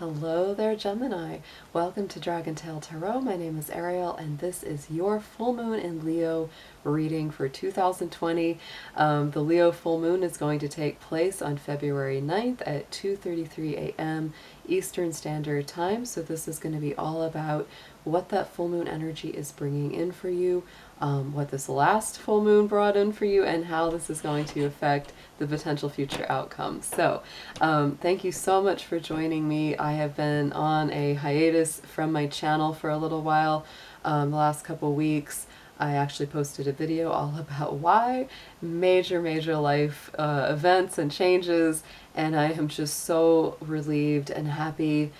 Hello there, Gemini. Welcome to DragonTaleTarot. My name is Ariel, and this is your full moon in Leo reading for 2020. The Leo full moon is going to take place on February 9th at 2:33 a.m. Eastern Standard Time. So this is going to be all about what that full moon energy is bringing in for you, what this last full moon brought in for you, and how this is going to affect the potential future outcomes. So thank you so much for joining me. I have been on a hiatus from my channel for a little while, the last couple weeks. I actually posted a video all about why, major life events and changes, and I am just so relieved and happy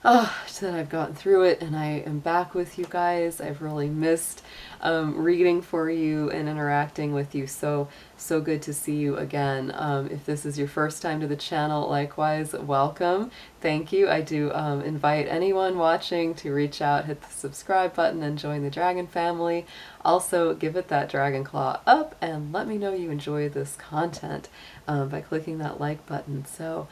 that I've gotten through it, and I am back with you guys. I've really missed reading for you and interacting with you. So good to see you again. If this is your first time to the channel, likewise, welcome. Thank you. I do invite anyone watching to reach out, hit the subscribe button, and join the Dragon family. Also, give it that dragon claw up and let me know you enjoy this content by clicking that like button. So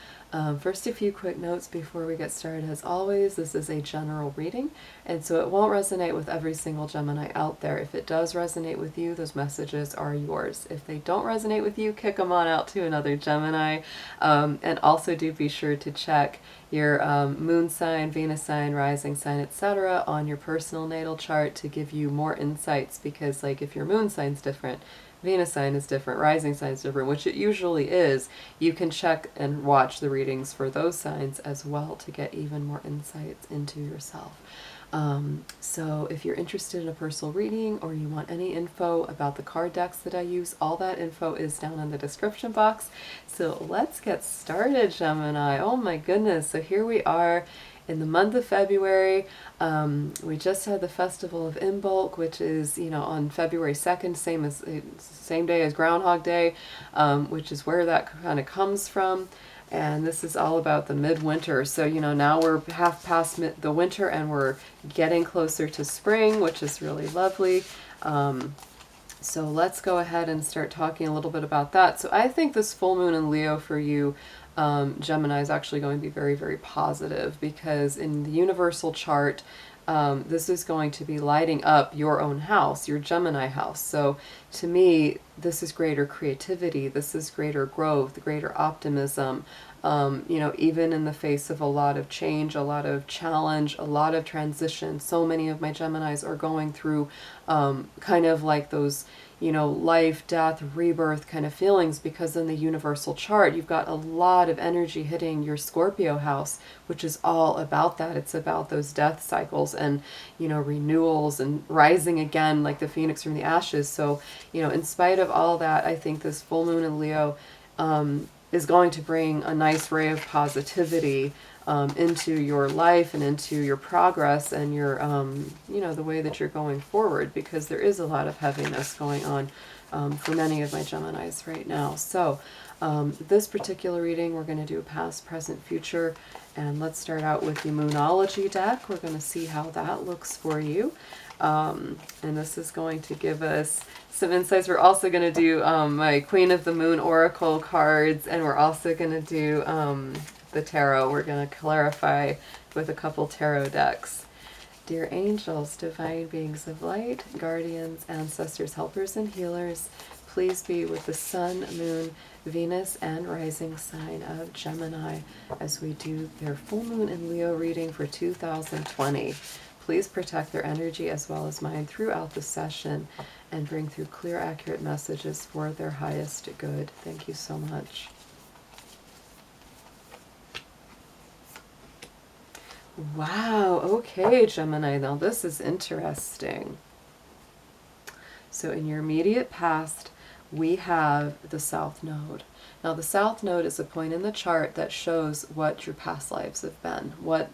first, a few quick notes before we get started. As always, this is a general reading, and so it won't resonate with every single Gemini out there. If it does resonate with you, those messages are yours. If they don't resonate with you, kick them on out to another Gemini. And also do be sure to check your moon sign, Venus sign, rising sign, etc. on your personal natal chart to give you more insights, because like if your moon sign's different, Venus sign is different, rising sign is different, which it usually is, you can check and watch the readings for those signs as well to get even more insights into yourself. So if you're interested in a personal reading or you want any info about the card decks that I use, all that info is down in the description box. So let's get started, Gemini. Oh my goodness. So here we are in the month of February. We just had the Festival of Imbolc, which is, on February 2nd, same day as Groundhog Day, which is where that kind of comes from. And this is all about the midwinter. So, now we're half past the winter and we're getting closer to spring, which is really lovely. So let's go ahead and start talking a little bit about that. So I think this full moon in Leo for you, Gemini, is actually going to be very positive, because in the universal chart, this is going to be lighting up your own house, your Gemini house. So to me, this is greater creativity, this is greater growth, greater optimism, even in the face of a lot of change, a lot of challenge, a lot of transition. So many of my Geminis are going through kind of like those life, death, rebirth kind of feelings, because in the universal chart, you've got a lot of energy hitting your Scorpio house, which is all about that. It's about those death cycles and, renewals and rising again, like the phoenix from the ashes. So, in spite of all that, I think this full moon in Leo is going to bring a nice ray of positivity into your life and into your progress and your, the way that you're going forward, because there is a lot of heaviness going on for many of my Geminis right now. So this particular reading, we're going to do past, present, future, and let's start out with the Moonology deck. We're going to see how that looks for you. And this is going to give us some insights. We're also going to do my Queen of the Moon Oracle cards, and we're also going to do the tarot. We're going to clarify with a couple tarot decks. Dear angels, divine beings of light, guardians, ancestors, helpers, and healers, please be with the sun, moon, Venus, and rising sign of Gemini as we do their full moon in Leo reading for 2020. Please protect their energy as well as mine throughout the session and bring through clear, accurate messages for their highest good. Thank you so much. Wow, okay, Gemini, now this is interesting. So in your immediate past, we have the South Node. Now the South Node is a point in the chart that shows what your past lives have been, what,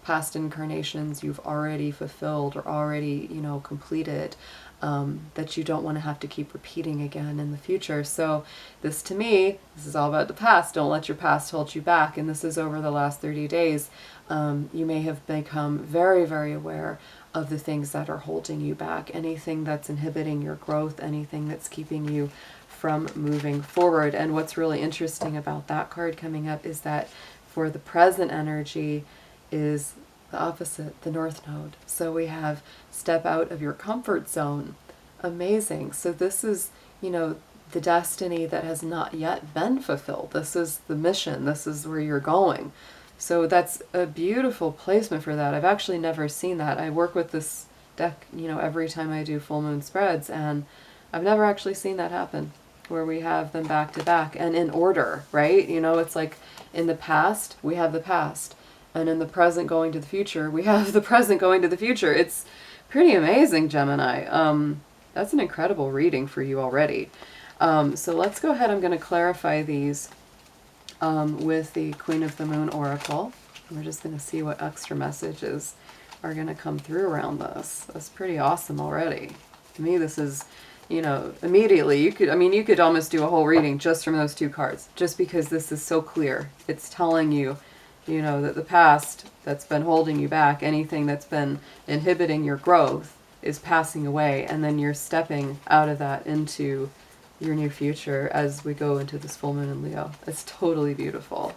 past incarnations you've already fulfilled or already, completed, that you don't want to have to keep repeating again in the future. So this, to me, this is all about the past. Don't let your past hold you back. And this is over the last 30 days. You may have become very aware of the things that are holding you back, anything that's inhibiting your growth, anything that's keeping you from moving forward. And what's really interesting about that card coming up is that for the present energy is the opposite, the North Node. So we have step out of your comfort zone. Amazing. So this is, you know, the destiny that has not yet been fulfilled. This is the mission. This is where you're going. So that's a beautiful placement for that. I've actually never seen that. I work with this deck, you know, every time I do full moon spreads, and I've never actually seen that happen, where we have them back to back and in order, right? You know, it's like in the past, we have the past, and in the present going to the future, we have the present going to the future. It's pretty amazing, Gemini. That's an incredible reading for you already. So let's go ahead. I'm going to clarify these with the Queen of the Moon Oracle. We're just going to see what extra messages are going to come through around this. That's pretty awesome already. To me, this is, you know, immediately you could, I mean, you could almost do a whole reading just from those two cards, just because this is so clear. It's telling you, you know, that the past that's been holding you back, anything that's been inhibiting your growth is passing away, and then you're stepping out of that into your new future as we go into this full moon in Leo. It's totally beautiful,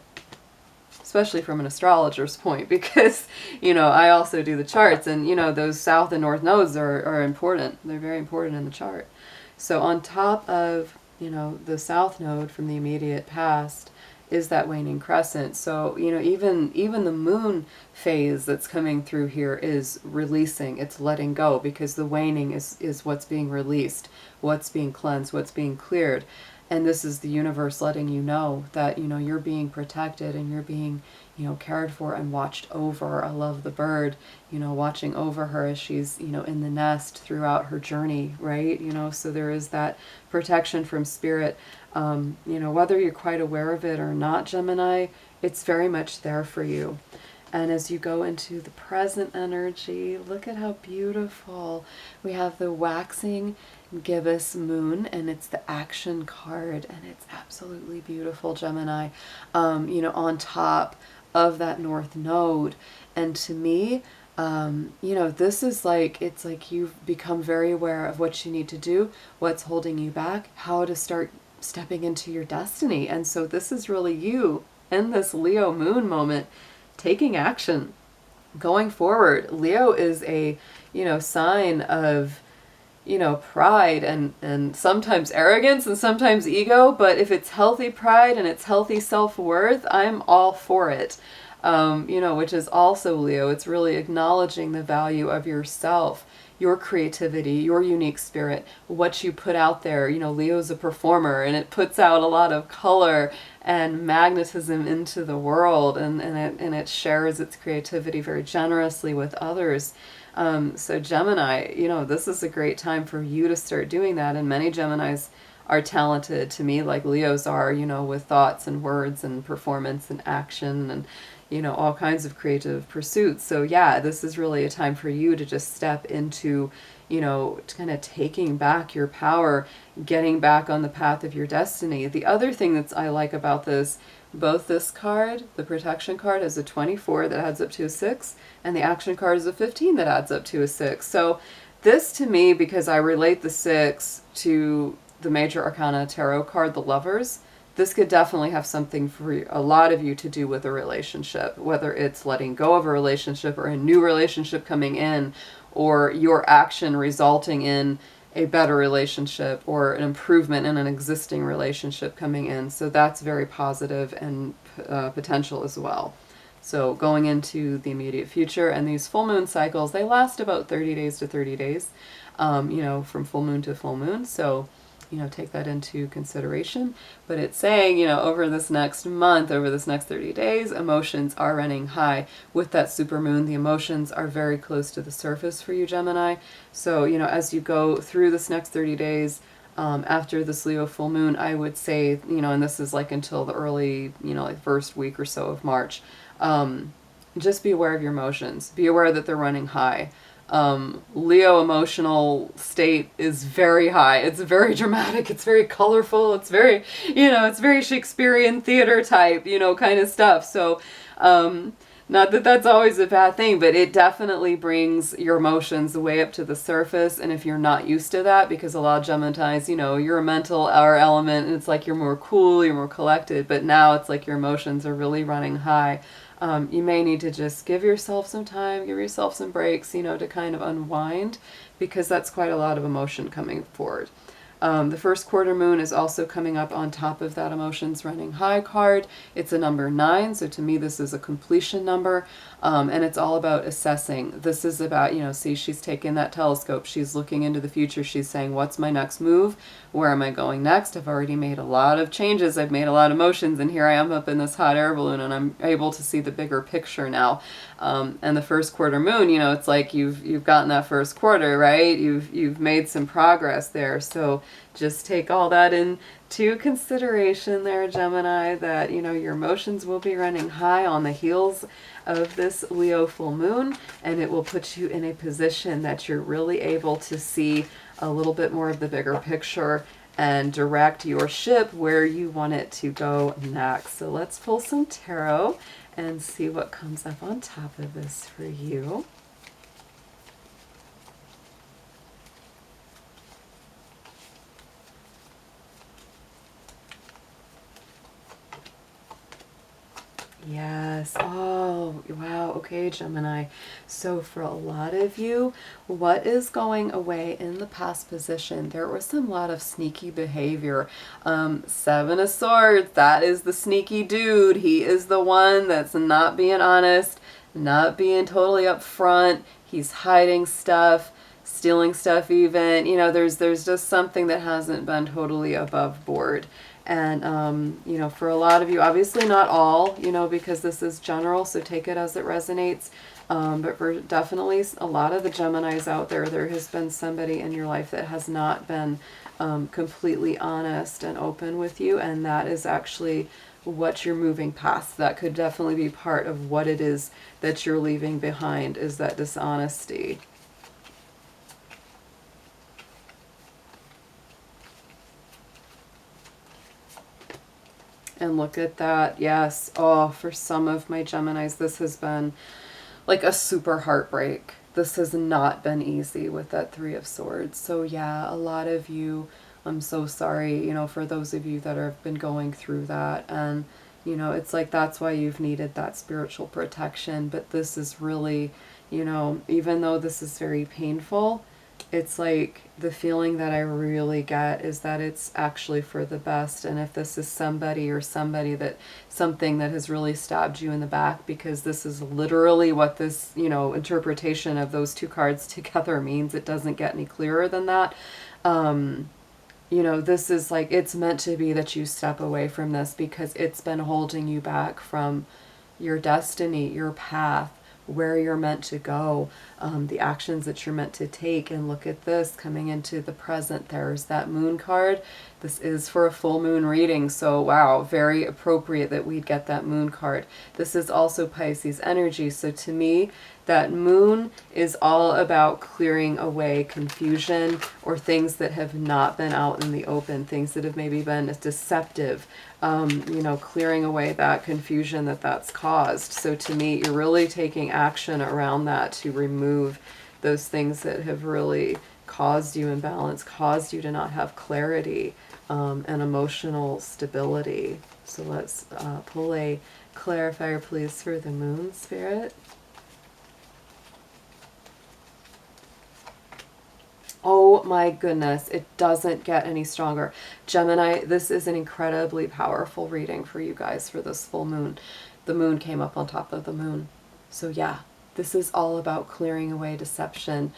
especially from an astrologer's point, because, you know, I also do the charts, and, you know, those south and north nodes are important. They're very important in the chart. So on top of, you know, the south node from the immediate past is that waning crescent. So, you know, even the moon phase that's coming through here is releasing, it's letting go, because the waning is what's being released, what's being cleansed, what's being cleared. And this is the universe letting you know that, you know, you're being protected and you're being, you know, cared for and watched over. I love the bird, you know, watching over her as she's, you know, in the nest throughout her journey, right? You know, so there is that protection from spirit. You know, whether you're quite aware of it or not, Gemini, it's very much there for you. And as you go into the present energy, look at how beautiful. We have the waxing gibbous moon, and it's the action card, and it's absolutely beautiful, Gemini. You know, on top of that north node. And to me, you know, this is like, it's like you've become very aware of what you need to do, what's holding you back, how to start stepping into your destiny. And so this is really you in this Leo moon moment, taking action, going forward. Leo is a, you know, sign of, you know, pride and sometimes arrogance and sometimes ego, but if it's healthy pride and it's healthy self-worth, I'm all for it. You know, which is also Leo. It's really acknowledging the value of yourself, your creativity, your unique spirit, what you put out there. You know, Leo's a performer, and it puts out a lot of color and magnetism into the world, and it shares its creativity very generously with others. So Gemini, you know, this is a great time for you to start doing that. And many Geminis are talented, to me, like Leos are, you know, with thoughts and words and performance and action and, you know, all kinds of creative pursuits. So yeah, this is really a time for you to just step into, you know, kind of taking back your power, getting back on the path of your destiny. The other thing that I like about this, both this card, the protection card, is a 24 that adds up to a 6, and the action card is a 15 that adds up to a 6. So this, to me, because I relate the 6 to the major arcana tarot card, the Lovers, this could definitely have something for a lot of you to do with a relationship, whether it's letting go of a relationship or a new relationship coming in, or your action resulting in a better relationship or an improvement in an existing relationship coming in. So that's very positive and potential as well. So going into the immediate future, and these full moon cycles, they last about 30 days to 30 days, you know, from full moon to full moon. So, you know, take that into consideration. But it's saying, you know, over this next month, over this next 30 days, emotions are running high. With that super moon, the emotions are very close to the surface for you, Gemini. So, you know, as you go through this next 30 days, after this Leo full moon, I would say, you know, and this is like until the early, you know, like first week or so of March, just be aware of your emotions. Be aware that they're running high. Leo emotional state is very high. It's very dramatic. It's very colorful. It's very, you know, it's very Shakespearean theater type, you know, kind of stuff. So, Not that that's always a bad thing, but it definitely brings your emotions way up to the surface. And if you're not used to that, because a lot of Geminis, you know, you're a mental hour element and it's like you're more cool, you're more collected, but now it's like your emotions are really running high. You may need to just give yourself some time, give yourself some breaks, you know, to kind of unwind, because that's quite a lot of emotion coming forward. The first quarter moon is also coming up on top of that emotions running high card. It's a number 9, so to me this is a completion number, and it's all about assessing. This is about, you know, see, she's taking that telescope, she's looking into the future, she's saying, what's my next move? Where am I going next? I've already made a lot of changes, I've made a lot of motions, and here I am up in this hot air balloon, and I'm able to see the bigger picture now. And the first quarter moon, you know, it's like you've gotten that first quarter, right? You've made some progress there. So just take all that into consideration there, Gemini, that, you know, your emotions will be running high on the heels of this Leo full moon, and it will put you in a position that you're really able to see a little bit more of the bigger picture and direct your ship where you want it to go next. So let's pull some tarot and see what comes up on top of this for you. Yes. Oh, wow. Okay, Gemini. So for a lot of you, what is going away in the past position? There was some lot of sneaky behavior. 7 of Swords, that is the sneaky dude. He is the one that's not being honest, not being totally upfront. He's hiding stuff, stealing stuff even. You know, there's just something that hasn't been totally above board. And, you know, for a lot of you, obviously not all, you know, because this is general, so take it as it resonates. But for definitely a lot of the Geminis out there, there has been somebody in your life that has not been completely honest and open with you. And that is actually what you're moving past. That could definitely be part of what it is that you're leaving behind, is that dishonesty. And look at that. Yes. Oh, for some of my Geminis, this has been like a super heartbreak. This has not been easy with that 3 of Swords. So yeah, a lot of you, I'm so sorry, you know, for those of you that have been going through that. And, you know, it's like that's why you've needed that spiritual protection. But this is really, you know, even though this is very painful, it's like the feeling that I really get is that it's actually for the best. And if this is somebody or somebody that, something that has really stabbed you in the back, because this is literally what this, you know, interpretation of those 2 cards together means. It doesn't get any clearer than that. You know, this is like, it's meant to be that you step away from this because it's been holding you back from your destiny, your path, where you're meant to go, the actions that you're meant to take. And look at this coming into the present. There's that moon card. This is for a full moon reading, so wow, very appropriate that we'd get that moon card. This is also Pisces energy, so to me that moon is all about clearing away confusion or things that have not been out in the open, things that have maybe been deceptive, you know, clearing away that confusion that's caused. So to me, you're really taking action around that to remove those things that have really caused you imbalance, caused you to not have clarity and emotional stability. So let's pull a clarifier, please, for the moon, Spirit. Oh my goodness, it doesn't get any stronger. Gemini, this is an incredibly powerful reading for you guys for this full moon. The moon came up on top of the moon. So yeah, this is all about clearing away deception,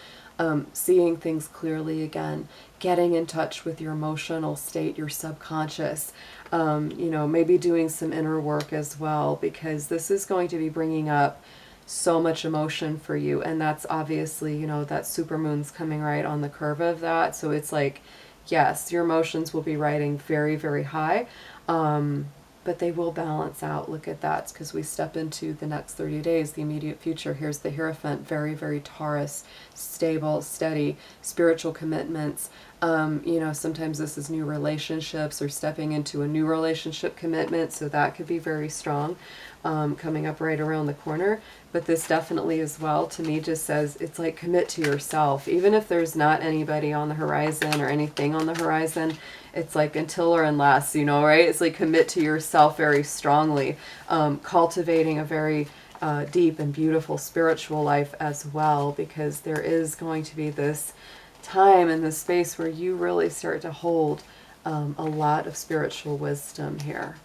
seeing things clearly again, getting in touch with your emotional state, your subconscious, you know, maybe doing some inner work as well, because this is going to be bringing up so much emotion for you. And that's obviously, you know, that supermoon's coming right on the curve of that. So it's like, yes, your emotions will be riding very, very high, but they will balance out. Look at that, because we step into the next 30 days, the immediate future. Here's the Hierophant, very, very Taurus, stable, steady, spiritual commitments. You know, sometimes this is new relationships or stepping into a new relationship commitment, so that could be very strong. coming up right around the corner. But this definitely as well, to me, just says it's like commit to yourself. Even if there's not anybody on the horizon or anything on the horizon, it's like until or unless, you know, right? It's like commit to yourself very strongly, cultivating a very deep and beautiful spiritual life as well, because there is going to be this time and this space where you really start to hold a lot of spiritual wisdom here.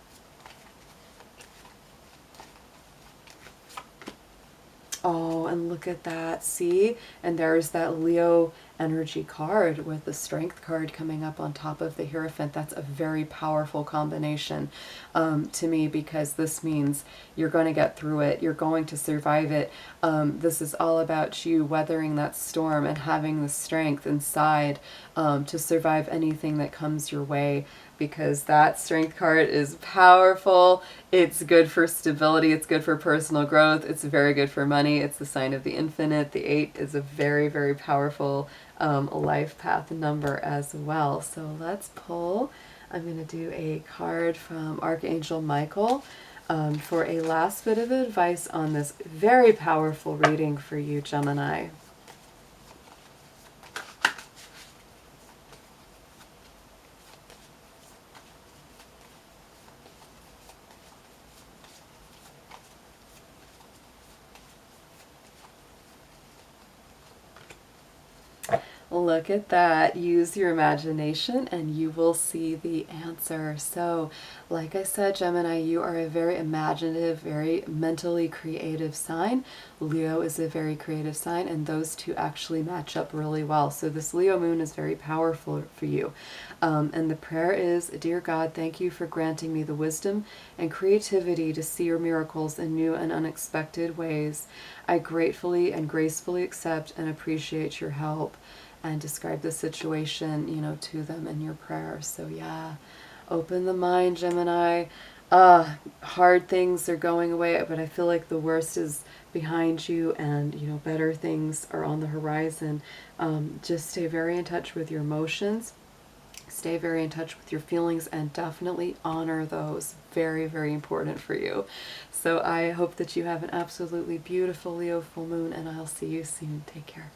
Oh, and look at that. See? And there's that Leo energy card with the Strength card coming up on top of the Hierophant. That's a very powerful combination to me, because this means you're going to get through it. You're going to survive it. This is all about you weathering that storm and having the strength inside to survive anything that comes your way, because that Strength card is powerful. It's good for stability. It's good for personal growth. It's very good for money. It's the sign of the infinite. The 8 is a very, very powerful life path number as well. So let's pull. I'm going to do a card from Archangel Michael for a last bit of advice on this very powerful reading for you, Gemini. Look at that. Use your imagination and you will see the answer. So, like I said, Gemini, you are a very imaginative, very mentally creative sign. Leo is a very creative sign, and those two actually match up really well. So this Leo moon is very powerful for you. And the prayer is, Dear God, thank you for granting me the wisdom and creativity to see your miracles in new and unexpected ways. I gratefully and gracefully accept and appreciate your help. And describe the situation, you know, to them in your prayer. So yeah, open the mind, Gemini. Hard things are going away, but I feel like the worst is behind you, and you know, better things are on the horizon. Just stay very in touch with your emotions. Stay very in touch with your feelings, and definitely honor those. Very, very important for you. So I hope that you have an absolutely beautiful Leo full moon, and I'll see you soon. Take care.